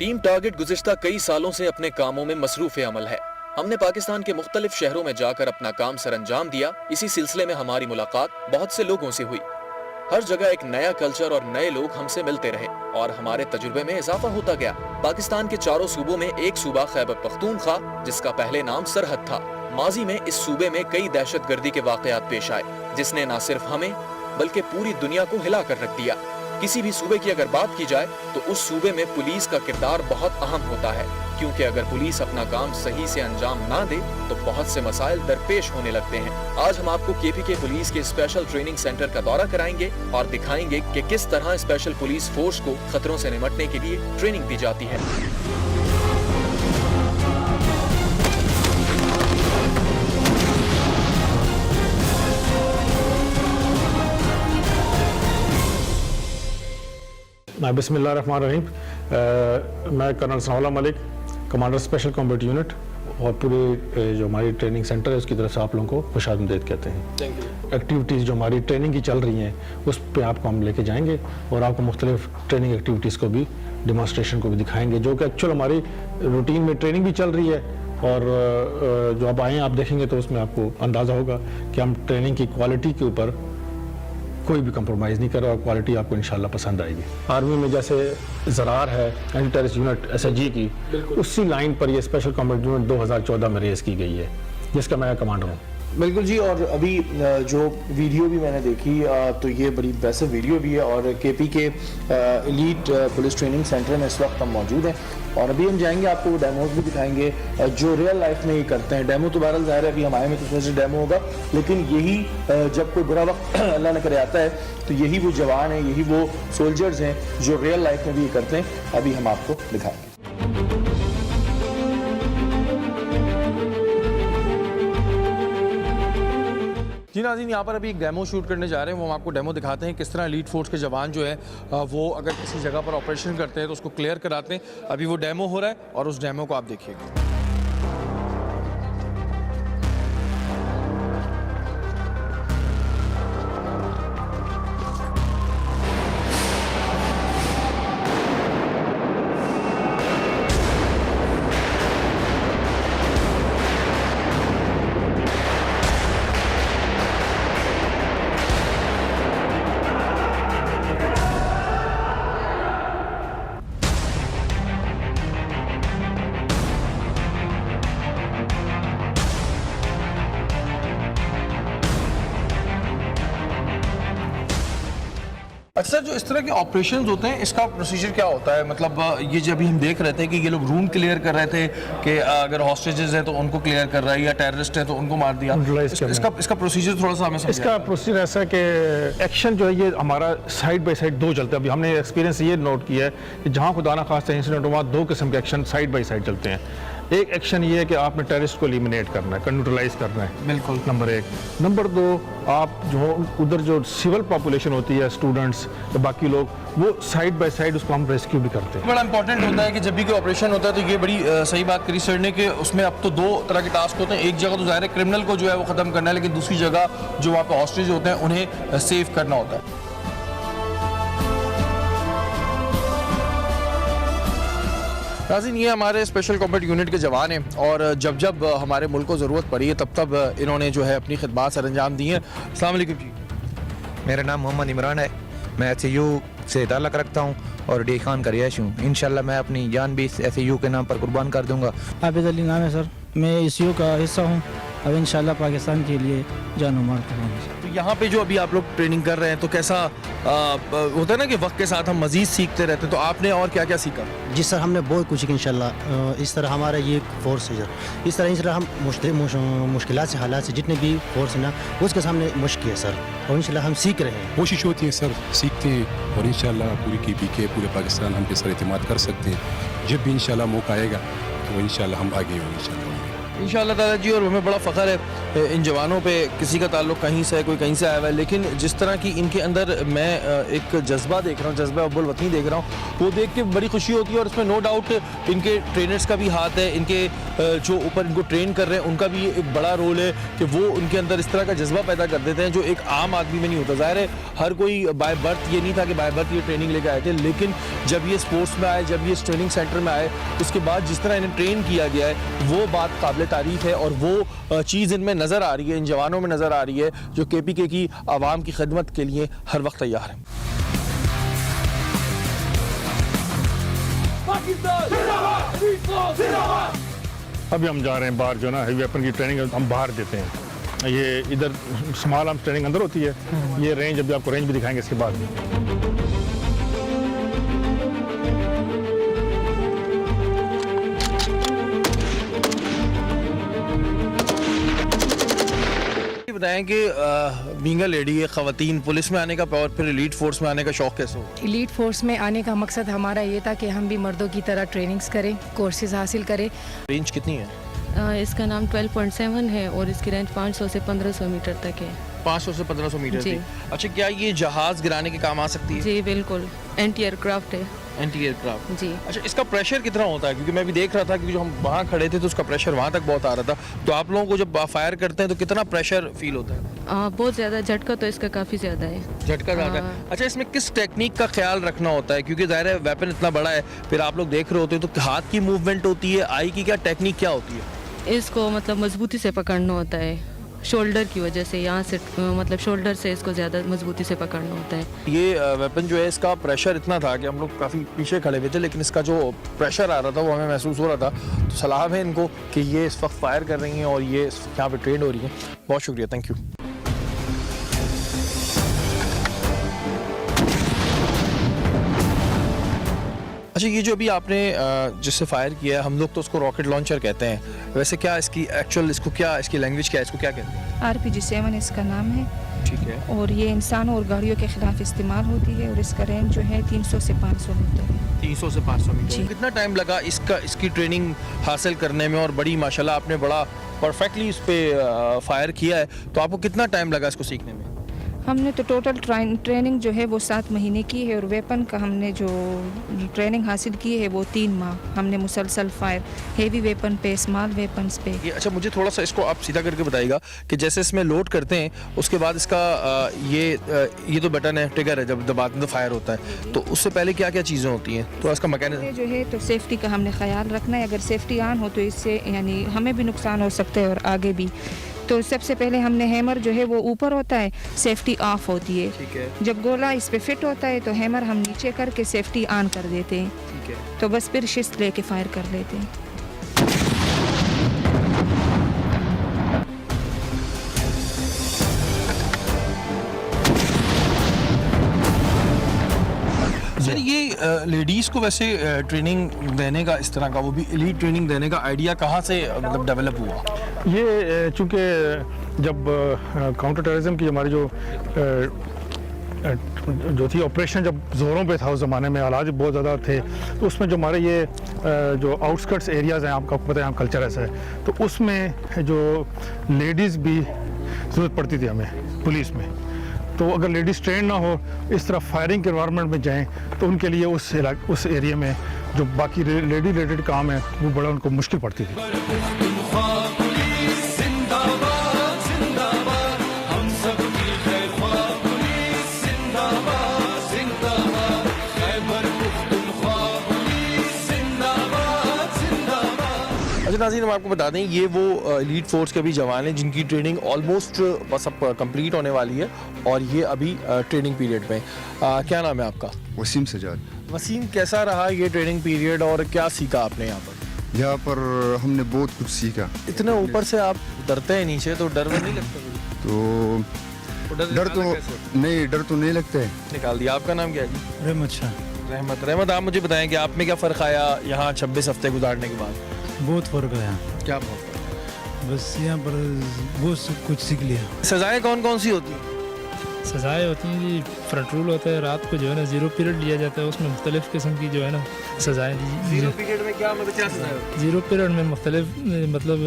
Team target गुज़िश्ता कई सालों से अपने कामों में मसरूफ अमल है। हमने पाकिस्तान के मुख्तलिफ शहरों में जाकर अपना काम सरअंजाम दिया। इसी सिलसिले में हमारी मुलाकात बहुत से लोगों से हुई। हर जगह एक नया कल्चर और नए लोग हमसे मिलते रहे और हमारे तजुर्बे में इजाफा होता गया। पाकिस्तान के चारों सूबों में एक सूबा खैबर पख्तूनख्वा, जिसका पहले नाम सरहद था। माजी में इस सूबे में कई दहशतगर्दी के वाकयात पेश आए, जिसने न सिर्फ हमें बल्कि पूरी दुनिया को हिला कर रख दिया। किसी भी सूबे की अगर बात की जाए तो उस सूबे में पुलिस का किरदार बहुत अहम होता है, क्योंकि अगर पुलिस अपना काम सही से अंजाम ना दे तो बहुत से मसाइल दरपेश होने लगते हैं। आज हम आपको केपीके पुलिस के स्पेशल ट्रेनिंग सेंटर का दौरा कराएंगे और दिखाएंगे कि किस तरह स्पेशल पुलिस फोर्स को खतरों से निपटने के लिए ट्रेनिंग दी जाती है। बिस्मिल्लाहिर्रहमानिर्रहीम। मैं colonel Sanaullah Malik, commander special combat unit, और पूरे जो हमारी ट्रेनिंग सेंटर है उसकी तरफ से आप लोगों को खुशामदीद कहते हैं। एक्टिविटीज़ जो हमारी ट्रेनिंग की चल रही हैं उस पर आपको हम लेके जाएंगे और आपको मुख्तलिफ ट्रेनिंग एक्टिविटीज़ को भी, डेमोन्स्ट्रेशन को भी दिखाएंगे, जो कि एक्चुअल हमारी रूटीन में ट्रेनिंग भी चल रही है। और जो आप आएँ आप देखेंगे तो उसमें आपको अंदाज़ा होगा कि हम ट्रेनिंग की क्वालिटी के ऊपर कोई भी कंप्रोमाइज़ नहीं कर रहा और क्वालिटी आपको इंशाल्लाह पसंद आएगी। आर्मी में जैसे ज़रार है एंटी टेररिस्ट यूनिट SHG की, उसी लाइन पर ये स्पेशल कॉम्बैट यूनिट 2014 में रेस की गई है, जिसका मैं कमांडर हूँ। बिल्कुल जी। और अभी जो वीडियो भी मैंने देखी तो ये बड़ी बेस्ट वीडियो भी है और KPK elite police training centre में इस वक्त हम मौजूद हैं और अभी हम जाएंगे, आपको वो डेमोज भी दिखाएंगे जो रियल लाइफ में ये करते हैं। डेमो तो बहरहाल ज़ाहिर है अभी हम आए में तो उसमें से डेमो होगा, लेकिन यही जब कोई बुरा वक्त अल्लाह न करे आता है तो यही वो जवान हैं, यही वो सोल्जर्स हैं जो रियल लाइफ में भी ये करते हैं। अभी हम आपको दिखाएंगे। जी नाज़रीन, यहाँ पर अभी एक डेमो शूट करने जा रहे हैं। वो हम आपको डेमो दिखाते हैं किस तरह एलीट फोर्स के जवान जो है वो अगर किसी जगह पर ऑपरेशन करते हैं तो उसको क्लियर कराते हैं। अभी वो डेमो हो रहा है और उस डेमो को आप देखिएगा। अक्सर जो इस तरह के ऑपरेशंस होते हैं इसका प्रोसीजर क्या होता है? मतलब ये जब भी हम देख रहे थे कि ये लोग रूम क्लियर कर रहे थे कि अगर हॉस्टेजेस हैं तो उनको क्लियर कर रहा है या टेररिस्ट हैं तो उनको मार दिया, इसका प्रोसीजर थोड़ा सा हमें समझाइए। इसका प्रोसीजर ऐसा है कि एक्शन जो है ये हमारा साइड बाय साइड दो चलते हैं। अभी हमने एक्सपीरियंस ये नोट किया है कि जहाँ खुदा ना खास्ता इंसिडेंट हुआ दो किस्म के एक्शन साइड बाय साइड चलते हैं। एक एक्शन ये है कि आपने टेररिस्ट को एलिमिनेट करना है, न्यूट्रलाइज करना है, बिल्कुल, नंबर एक। नंबर दो, आप जो उधर जो सिविल पॉपुलेशन होती है, स्टूडेंट्स या बाकी लोग, वो साइड बाय साइड उसको हम रेस्क्यू भी करते हैं। बड़ा इंपॉर्टेंट होता है कि जब भी कोई ऑपरेशन होता है तो ये बड़ी सही बात करी सर ने कि उसमें अब तो दो तरह के टास्क होते हैं। एक जगह तो ज़ाहिर है क्रिमिनल को जो है वो ख़त्म करना है, लेकिन दूसरी जगह जो वहाँ पे हॉस्टेज होते हैं उन्हें सेव करना होता है। नाज़रीन, ये हमारे स्पेशल कॉम्बैट यूनिट के जवान हैं और जब जब हमारे मुल्क को ज़रूरत पड़ी है तब तब इन्होंने जो है अपनी खिदमत सर अंजाम दी हैं। अस्सलाम वालेकुम जी। मेरा नाम मोहम्मद इमरान है, मैं SAU से ताल्लुक़ रखता हूँ और डी खान का रिहायशी हूँ। इंशाल्लाह मैं अपनी जान भी SAU के नाम पर कुर्बान कर दूँगा। हाफिज़ अली नाम है सर, मैं SAU का हिस्सा हूँ। अब इंशाल्लाह पाकिस्तान के लिए जान मार दूँगा। तो यहाँ पे जो अभी आप लोग ट्रेनिंग कर रहे हैं तो कैसा होता है ना कि वक्त के साथ हम मज़ीद सीखते रहते हैं, तो आपने और क्या क्या सीखा? जी सर, हमने बहुत कुछ सीखा इंशाल्लाह। इस तरह हमारा ये फोर्स है सर, इस तरह हम मुश्किलात से, हालात से जितने भी फोर्स है ना उसके सामने मुश्किल है सर, और इंशाल्लाह हम सीख रहे हैं। कोशिश होती है सर, सीखते हैं और इंशाल्लाह पूरी KPK पूरे पाकिस्तान हम पे सर एतमाद कर सकते हैं। जब भी इंशाल्लाह मौका आएगा तो इंशाल्लाह हम आगे होंगे इंशाल्लाह। इंशाअल्लाह ताला जी, और हमें बड़ा फ़ख्र है इन जवानों पे, किसी का ताल्लुक़ कहीं से है, कोई कहीं से आया हुआ है, लेकिन जिस तरह की इनके अंदर मैं एक जज्बा देख रहा हूँ, जज्बा अव्वल वतनी देख रहा हूँ, वो देख के बड़ी खुशी होती है। और इसमें नो डाउट इनके ट्रेनर्स का भी हाथ है, इनके जो ऊपर इनको ट्रेन कर रहे हैं उनका भी एक बड़ा रोल है कि वो उनके अंदर इस तरह का जज्बा पैदा कर देते हैं जो एक आम आदमी में नहीं होता। ज़ाहिर है हर कोई बाय बर्थ ये नहीं था कि बाय बर्थ ये ट्रेनिंग लेकर आए थे, लेकिन जब ये स्पोर्ट्स में आए, जब ये इस ट्रेनिंग सेंटर में आए, उसके बाद जिस तरह इन्हें ट्रेन किया गया है वो बात काबिल तारीफ़ है, और वो चीज़ इनमें नज़र आ रही है, इन जवानों में नज़र आ रही है जो KPK की आवाम की खिदमत के लिए हर वक्त तैयार है। अभी हम जा रहे हैं बाहर, जो ना हेवी वेपन की ट्रेनिंग हम बाहर देते हैं। ये इधर स्मॉल आर्म्स ट्रेनिंग अंदर होती है, ये रेंज अभी आपको रेंज भी दिखाएंगे इसके बाद। बताएं कि बीइंग अ लेडी, ख़वातीन पुलिस में आने का और फिर एलीट फोर्स में आने का शौक़ कैसे हो? एलीट फोर्स में आने का मकसद हमारा ये था कि हम भी मर्दों की तरह ट्रेनिंग्स करें, कोर्सेज हासिल करें। रेंज कितनी है? इसका नाम 12.7 है और इसकी रेंज 500 से 1500 मीटर तक है। 500 से 1500 मीटर जी। की। अच्छा, क्या ये जहाज़ गिराने के काम आ सकती है? जी बिल्कुल, एंटी एयरक्राफ्ट है। एंटी एयरक्राफ्ट जी। अच्छा, इसका प्रेशर कितना होता है? क्योंकि मैं भी देख रहा था कि जो हम वहाँ खड़े थे तो उसका प्रेशर वहाँ तक बहुत आ रहा था, तो आप लोगों को जब फायर करते हैं तो कितना प्रेशर फील होता है? बहुत ज़्यादा, झटका तो इसका काफ़ी ज़्यादा है। झटका ज़्यादा है। अच्छा, इसमें किस टेक्निक का ख्याल रखना होता है? क्योंकि ज़ाहिर है वेपन इतना बड़ा है, फिर आप लोग देख रहे होते हैं तो हाथ की मूवमेंट होती है, आई की क्या टेक्निक क्या होती है? इसको मतलब मजबूती से पकड़ना होता है, शोल्डर की वजह से, यहाँ से मतलब शोल्डर से इसको ज़्यादा मजबूती से पकड़ना होता है। ये वेपन जो है इसका प्रेशर इतना था कि हम लोग काफ़ी पीछे खड़े हुए थे, लेकिन इसका जो प्रेशर आ रहा था वो हमें महसूस हो रहा था। तो सलाम है इनको कि ये इस वक्त फायर कर रही हैं और ये यहाँ पे ट्रेंड हो रही हैं। बहुत शुक्रिया, थैंक यू। अच्छा, ये जो अभी आपने जिससे फायर किया है, हम लोग तो उसको रॉकेट लॉन्चर कहते हैं, वैसे क्या इसकी एक्चुअल इसकी लैंग्वेज क्या है, इसको क्या कहते हैं? RPG-7 इसका नाम है, ठीक है। और ये इंसानों और गाड़ियों के खिलाफ इस्तेमाल होती है, और इसका रेंज जो है 300 से 500 मीटर है। 300 से 500 मीटर। जी। कितना टाइम लगा इसकी ट्रेनिंग हासिल करने में? और बड़ी माशाल्लाह आपने बड़ा परफेक्टली इस पे फायर किया है, तो आपको कितना टाइम लगा इसको सीखने में? हमने तो टोटल ट्रेनिंग जो है वो 7 महीने की है, और वेपन का हमने जो ट्रेनिंग हासिल की है वो 3 माह हमने मुसलसल फायर हेवी वेपन पे, स्मॉल वेपन्स पे। ये अच्छा, मुझे थोड़ा सा इसको आप सीधा करके बताइएगा कि जैसे इसमें लोड करते हैं उसके बाद इसका ये तो बटन है, ट्रिगर है, जब दबाते हैं तो फायर होता है, तो उससे पहले क्या क्या चीज़ें होती हैं? तो इसका मैकेनिज्म जो है तो सेफ्टी का हमने ख्याल रखना है। अगर सेफ्टी ऑन हो तो इससे यानी हमें भी नुकसान हो सकता है और आगे भी। तो सबसे पहले हमने हैमर जो है वो ऊपर होता है, सेफ्टी ऑफ होती है। ठीक है। जब गोला इस पे फिट होता है तो हैमर हम नीचे करके सेफ्टी ऑन कर देते हैं। ठीक है। तो बस फिर शिस्त लेके फायर कर लेते हैं। सर, ये लेडीज़ को वैसे ट्रेनिंग देने का, इस तरह का, वो भी एलीट ट्रेनिंग देने का आइडिया कहाँ से मतलब डेवलप हुआ? ये चूँकि जब काउंटर टेररिज्म की हमारी जो थी ऑपरेशन जब ज़ोरों पे था, उस ज़माने में हालात भी बहुत ज़्यादा थे, तो उसमें जो हमारे ये जो आउटस्कर्ट्स एरियाज़ हैं, आपको पता है यहाँ कल्चर ऐसा है, तो उसमें जो लेडीज़ भी ज़रूरत पड़ती थी हमें पुलिस में। तो अगर लेडीज़ ट्रेन ना हो, इस तरह फायरिंग के एनवायरनमेंट में जाएं, तो उनके लिए उस एरिया में जो बाकी लेडी रिलेटेड काम है वो बड़ा उनको मुश्किल पड़ती थी। अच्छा नाज़रीन, हम आपको बता दें ये वो एलीट फोर्स के भी जवान हैं जिनकी ट्रेनिंग ऑलमोस्ट बस अब कंप्लीट होने वाली है, और ये अभी ट्रेनिंग पीरियड में। क्या नाम है आपका? वसीम सजाद। वसीम, कैसा रहा ये ट्रेनिंग पीरियड और क्या सीखा आपने यहाँ पर? यहाँ पर हमने बहुत कुछ सीखा। इतने ऊपर से आप डरते हैं नीचे, तो डर नहीं लगता? तो डर तो नहीं लगता है। निकाल दिया। आपका नाम क्या है जी? रहमत शाह। रहमत, आप मुझे बताएं कि आप में क्या फ़र्क आया यहाँ 26 हफ्ते गुजारने के बाद? बहुत फ़र्क है यहाँ, क्या बहुत? बस यहाँ पर बहुत कुछ सीख लिया। सजाएं कौन कौन सी होती हैं? سزائیں ہوتی ہیں جی فرنٹ رول ہوتا ہے رات کو جو ہے نا 0 پیریڈ لیا جاتا ہے اس میں مختلف قسم کی جو ہے نا سزائیں دی 0 پیریڈ میں کیا مطلب کیا سزائیں ہوتی ہیں؟ 0 پیریڈ میں مختلف مطلب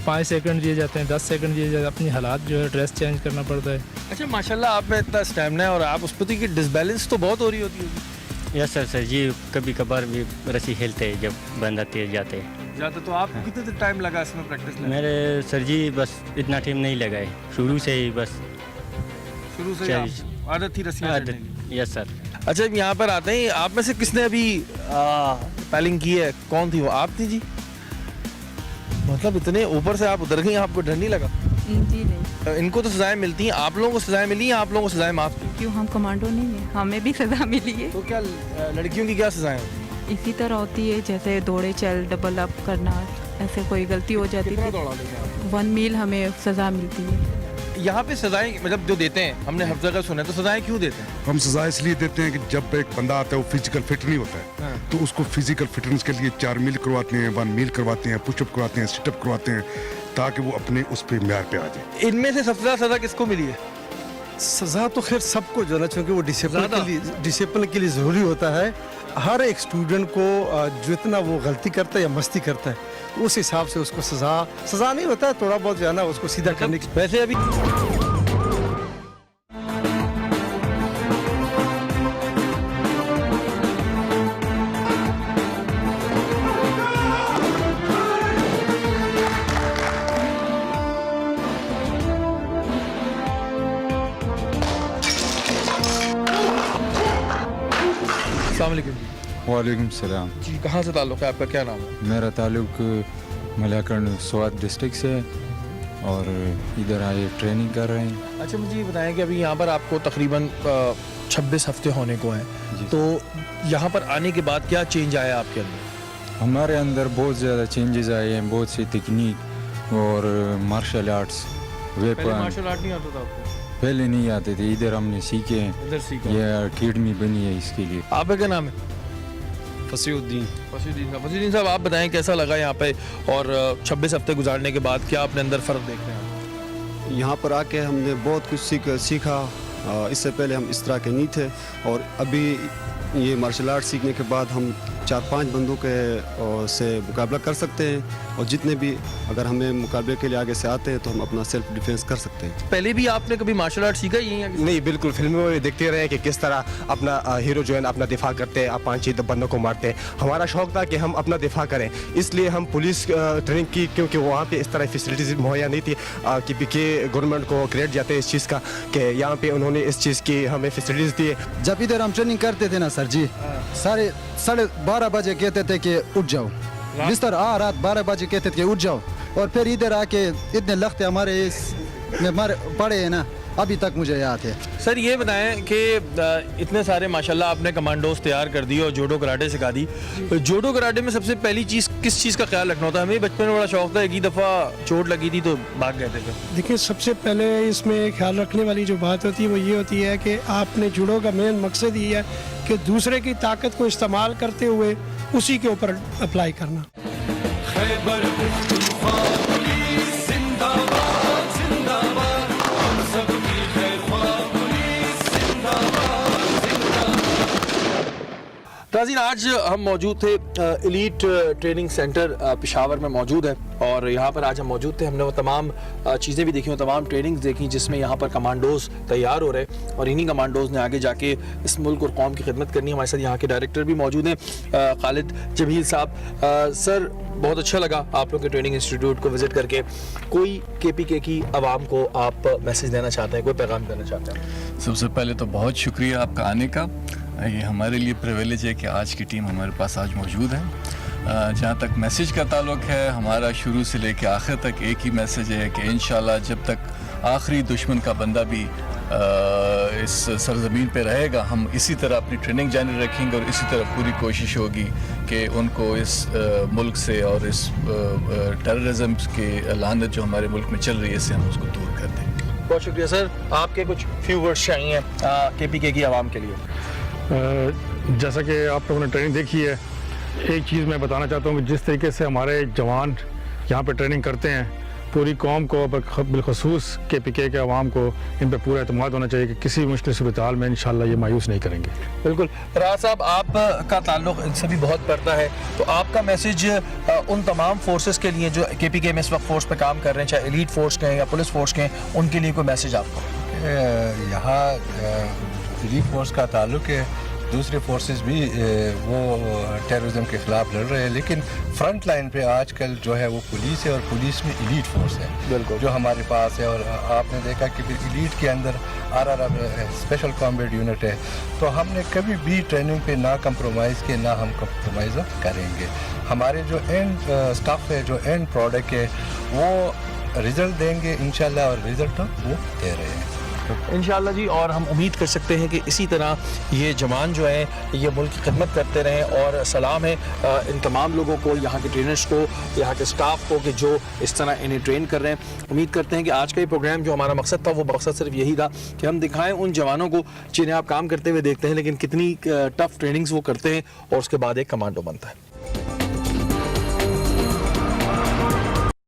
5 سیکنڈ دیے جاتے ہیں 10 سیکنڈ دیے جاتے ہیں اپنی حالات جو ہے ڈریس چینج کرنا پڑتا ہے. اچھا ماشاءاللہ آپ میں اتنا اسٹیمنا ہے اور آپ اس پہ کہ ڈسبیلنس تو بہت ہو رہی ہوتی ہوگی. یس سر جی کبھی کبھار بھی رسی کھیلتے ہیں جب بندہ تیز جاتے ہیں زیادہ. تو آپ کو کتنے ٹائم لگا اس میں پریکٹس میں؟ میرے سر جی بس اتنا ٹائم نہیں لگا ہے شروع سے ہی بس شروع سے عادت تھی رسیاں چڑھنے کی. یس سر. اچھا یہاں پر آتے ہیں آپ میں سے کس نے ابھی پیلنگ کی ہے کون تھی وہ آپ تھی جی؟ مطلب اتنے اوپر سے آپ اتر گئی آپ کو ڈر نہیں لگا؟ جی نہیں. ان کو تو سزائیں ملتی ہیں آپ لوگوں کو سزائیں ملی ہیں آپ لوگوں کو سزائیں معاف کی کیوں ہم کمانڈو نہیں ہیں ہمیں بھی سزا ملی ہے. تو کیا لڑکیوں کی کیا سزائیں ہوتی ہیں؟ اسی طرح ہوتی ہے جیسے دوڑے چل ڈبل اپ کرنا ایسے کوئی غلطی ہو جاتی کتنا تھی دوڑا لیں گے آپ؟ 1 میل ہمیں سزا ملتی ہے. یہاں پہ سزائیں مطلب جو دیتے ہیں ہم نے ہر جگہ سنا ہے تو سزائیں کیوں دیتے ہیں؟ ہم سزا اس لیے دیتے ہیں کہ جب ایک بندہ آتا ہے وہ فزیکل فٹ نہیں ہوتا ہے تو اس کو فزیکل فٹنس کے لیے 4 میل کرواتے ہیں 1 میل کرواتے ہیں پش اپ کرواتے ہیں سٹ اپ کرواتے ہیں تاکہ وہ اپنے اس پہ معیار پہ آ جائے. ان میں سے سب سے زیادہ سزا کس کو ملی ہے؟ سزا تو خیر سب کو جو ہے نا چونکہ وہ ڈسپلن کے لیے ضروری ہوتا ہے. ہر ایک اسٹوڈنٹ کو جتنا وہ غلطی کرتا ہے یا مستی کرتا ہے اس حساب سے اس کو سزا نہیں ہوتا ہے تھوڑا بہت جو ہے نا اس کو سیدھا کرنے کی. ویسے ابھی السلام علیکم جی. وعلیکم السلام. جی کہاں سے تعلق ہے آپ کا کیا نام ہے؟ میرا تعلق ملاکنڈ سوات ڈسٹرکٹ سے اور ادھر آئے ٹریننگ کر رہے ہیں. اچھا مجھے یہ بتائیں کہ ابھی یہاں پر آپ کو تقریباً 26 ہفتے ہونے کو ہیں تو یہاں پر آنے کے بعد کیا چینج آیا آپ کے اندر؟ ہمارے اندر بہت زیادہ چینجز آئے ہیں بہت سی تکنیک اور martial arts weapon. Martial art نہیں آتا تھا آپ کو؟ پہلے نہیں آتے تھے ادھر ہم نے سیکھے ہیں. یہ اکیڈمی بنی ہے اس کے لیے. آپ کا کیا نام ہے؟ فصیح الدین. فصیح صاحب آپ بتائیں کیسا لگا یہاں پہ اور 26 ہفتے گزارنے کے بعد کیا اپنے اندر فرق دیکھ رہے ہیں؟ یہاں پر آ کے ہم نے بہت کچھ سیکھا. اس سے پہلے ہم اس طرح کے نہیں تھے اور ابھی یہ مارشل آرٹ سیکھنے کے بعد ہم 4-5 بندوں کے سے مقابلہ کر سکتے ہیں اور جتنے بھی اگر ہمیں مقابلے کے لیے آگے سے آتے ہیں تو ہم اپنا سیلف ڈیفینس کر سکتے ہیں. پہلے بھی آپ نے کبھی مارشل آرٹ سیکھا ہی نہیں؟ بالکل فلموں میں دیکھتے رہے کہ کس طرح اپنا ہیرو جو ہے اپنا دفاع کرتے ہیں 5 بندوں کو مارتے ہیں. ہمارا شوق تھا کہ ہم اپنا دفاع کریں اس لیے ہم پولیس ٹریننگ کی کیونکہ وہاں پہ اس طرح فیسلٹیز مہیا نہیں تھی کہ گورنمنٹ کو کریڈٹ جاتے ہیں اس چیز کا کہ یہاں پہ انہوں نے اس چیز کی ہمیں فیسلٹیز دی. جب ادھر ہم ٹریننگ کرتے تھے نا سر جی 12:30 بجے کہتے تھے کہ اٹھ جاؤ بستر رات 12 بجے کہتے تھے کہ اٹھ جاؤ اور پھر ادھر آ کے اتنے لخت ہمارے پڑے ہیں نا ابھی تک مجھے یاد ہے. سر یہ بتائیں کہ اتنے سارے ماشاءاللہ آپ نے کمانڈوز تیار کر دی اور جوڈو کراٹے سکھا دی. جوڈو کراٹے میں سب سے پہلی چیز کس چیز کا خیال رکھنا ہوتا ہے؟ ہمیں بچپن میں بڑا شوق تھا ایک ہی دفعہ چوٹ لگی تھی تو بھاگ گئے تھے. دیکھیں سب سے پہلے اس میں خیال رکھنے والی جو بات ہوتی ہے وہ یہ ہوتی ہے کہ آپ نے جوڈو کا مین مقصد یہ ہے کہ دوسرے کی طاقت کو استعمال کرتے ہوئے اسی کے اوپر اپلائی کرنا. ناظرین آج ہم موجود تھے ایلیٹ ٹریننگ سینٹر پشاور میں موجود ہے اور یہاں پر آج ہم موجود تھے. ہم نے وہ تمام چیزیں بھی دیکھی وہ تمام ٹریننگز دیکھی جس میں یہاں پر کمانڈوز تیار ہو رہے اور انہی کمانڈوز نے آگے جا کے اس ملک اور قوم کی خدمت کرنی. ہمارے ساتھ یہاں کے ڈائریکٹر بھی موجود ہیں خالد جمیل صاحب. سر بہت اچھا لگا آپ لوگ کے ٹریننگ انسٹیٹیوٹ کو وزٹ کر کے. کوئی KPK کی عوام کو آپ میسیج دینا چاہتے ہیں کوئی پیغام دینا چاہتے ہیں؟ سب سے پہلے تو بہت شکریہ آپ کا آنے کا. یہ ہمارے لیے پریویلیج ہے کہ آج کی ٹیم ہمارے پاس آج موجود ہے. جہاں تک میسیج کا تعلق ہے ہمارا شروع سے لے کے آخر تک ایک ہی میسیج ہے کہ انشاءاللہ جب تک آخری دشمن کا بندہ بھی اس سرزمین پہ رہے گا ہم اسی طرح اپنی ٹریننگ جاری رکھیں گے اور اسی طرح پوری کوشش ہوگی کہ ان کو اس ملک سے اور اس ٹیررزم کی لعنت جو ہمارے ملک میں چل رہی ہے اس سے ہم اس کو دور کر دیں. بہت شکریہ سر. آپ کے کچھ فیو ورڈز چاہیے KPK کی عوام کے لیے؟ جیسا کہ آپ لوگوں نے ٹریننگ دیکھی ہے ایک چیز میں بتانا چاہتا ہوں کہ جس طریقے سے ہمارے جوان یہاں پہ ٹریننگ کرتے ہیں पूरी कौम को बिलखसूस KPK के अवाम को इन पर पूरा एतमाद होना चाहिए कि किसी मुश्किल सूरत हाल में इंशाल्लाह ये मायूस नहीं करेंगे। बिल्कुल। राज साहब, आपका ताल्लुक इनसे भी बहुत पड़ता है, तो आपका मैसेज उन तमाम फोर्सेस के लिए जो KPK में इस वक्त फोर्स पे काम कर रहे हैं, चाहे एलीट फोर्स के हैं या पुलिस फोर्स के हैं, उनके लिए कोई मैसेज आपको? यहाँ एलीट फोर्स का ताल्लुक है, दूसरे फोर्सेस भी वो टेररिज्म के खिलाफ लड़ रहे हैं, लेकिन फ्रंट लाइन पे आजकल जो है वो पुलिस है और पुलिस में एलीट फोर्स है बिल्कुल जो हमारे पास है। और आपने देखा कि फिर एलीट के अंदर RRR स्पेशल कॉम्बैट यूनिट है, तो हमने कभी भी ट्रेनिंग पे ना कंप्रोमाइज़ के ना हम कंप्रोमाइज़ करेंगे। हमारे जो एंड स्टाफ है, जो एंड प्रोडक्ट है, वो रिज़ल्ट देंगे इंशाल्लाह, और रिज़ल्ट तो वो दे रहे हैं इंशाल्लाह जी। और हम उम्मीद कर सकते हैं कि इसी तरह ये जवान जो हैं ये मुल्क की खिदमत करते रहें। और सलाम है इन तमाम लोगों को, यहाँ के ट्रेनर्स को, यहाँ के स्टाफ को, कि जो इस तरह इन्हें ट्रेन कर रहे हैं। उम्मीद करते हैं कि आज का ये प्रोग्राम जो हमारा मकसद था, वो मकसद सिर्फ यही था कि हम दिखाएं उन जवानों को जिन्हें आप काम करते हुए देखते हैं, लेकिन कितनी टफ ट्रेनिंग्स वो करते हैं और उसके बाद एक कमांडो बनता है।